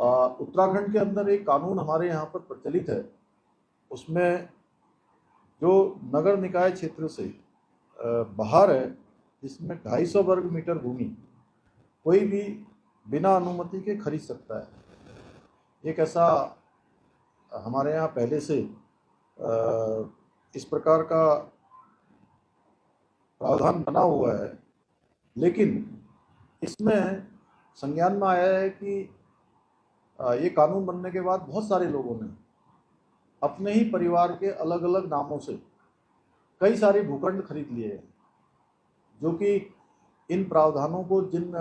उत्तराखंड के अंदर एक कानून हमारे यहाँ पर प्रचलित है, उसमें जो नगर निकाय क्षेत्र से बाहर है, जिसमें 250 वर्ग मीटर भूमि कोई भी बिना अनुमति के खरीद सकता है। एक ऐसा हमारे यहाँ पहले से इस प्रकार का प्रावधान बना हुआ है, लेकिन इसमें संज्ञान में आया है कि ये कानून बनने के बाद बहुत सारे लोगों ने अपने ही परिवार के अलग अलग नामों से कई सारे भूखंड खरीद लिए हैं, जो कि इन प्रावधानों को जिन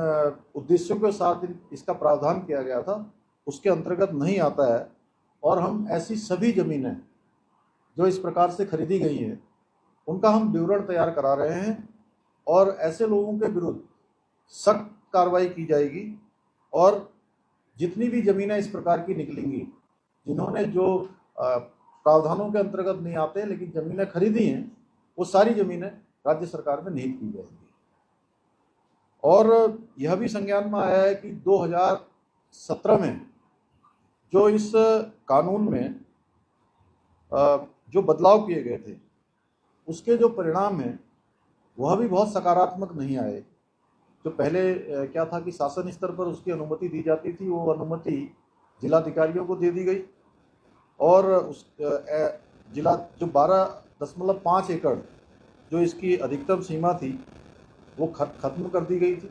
उद्देश्यों के साथ इसका प्रावधान किया गया था उसके अंतर्गत नहीं आता है। और हम ऐसी सभी ज़मीनें जो इस प्रकार से खरीदी गई हैं उनका हम विवरण तैयार करा रहे हैं और ऐसे लोगों के विरुद्ध सख्त कार्रवाई की जाएगी। और जितनी भी ज़मीनें इस प्रकार की निकलेंगी, जिन्होंने जो प्रावधानों के अंतर्गत नहीं आते लेकिन ज़मीनें खरीदी हैं, वो सारी ज़मीनें राज्य सरकार में निहित की जाएंगी। और यह भी संज्ञान में आया है कि 2017 में जो इस कानून में जो बदलाव किए गए थे उसके जो परिणाम हैं वह भी बहुत सकारात्मक नहीं आए। जो पहले क्या था कि शासन स्तर पर उसकी अनुमति दी जाती थी, वो अनुमति जिलाधिकारियों को दे दी गई और उस जिला जो 12.5 एकड़ जो इसकी अधिकतम सीमा थी वो खत्म कर दी गई थी।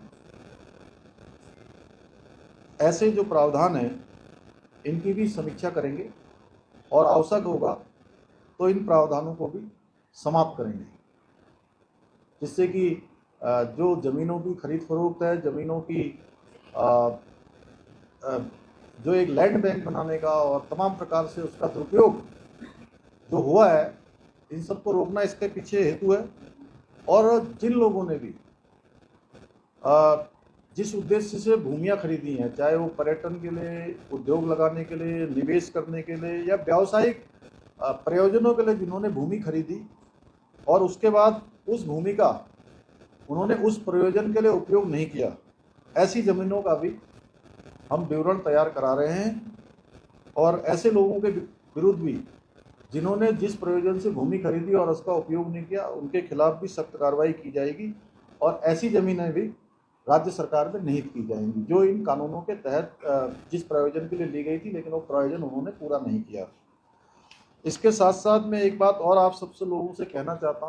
ऐसे जो प्रावधान हैं इनकी भी समीक्षा करेंगे और आवश्यक होगा तो इन प्रावधानों को भी समाप्त करेंगे, जिससे कि जो ज़मीनों की खरीद फरोख्त है, ज़मीनों की जो एक लैंड बैंक बनाने का और तमाम प्रकार से उसका दुरुपयोग जो हुआ है, इन सबको रोकना इसके पीछे हेतु है। और जिन लोगों ने भी जिस उद्देश्य से भूमियाँ खरीदी हैं, चाहे वो पर्यटन के लिए, उद्योग लगाने के लिए, निवेश करने के लिए या व्यावसायिक प्रयोजनों के लिए जिन्होंने भूमि खरीदी और उसके बाद उस भूमि का उन्होंने उस प्रयोजन के लिए उपयोग नहीं किया, ऐसी ज़मीनों का भी हम विवरण तैयार करा रहे हैं। और ऐसे लोगों के विरुद्ध भी जिन्होंने जिस प्रयोजन से भूमि खरीदी और उसका उपयोग नहीं किया, उनके खिलाफ भी सख्त कार्रवाई की जाएगी और ऐसी ज़मीनें भी राज्य सरकार में निहित की जाएंगी जो इन कानूनों के तहत जिस प्रयोजन के लिए ली गई थी लेकिन वो प्रयोजन उन्होंने पूरा नहीं किया। इसके साथ साथ मैं एक बात और आप सबसे लोगों से कहना चाहता हूँ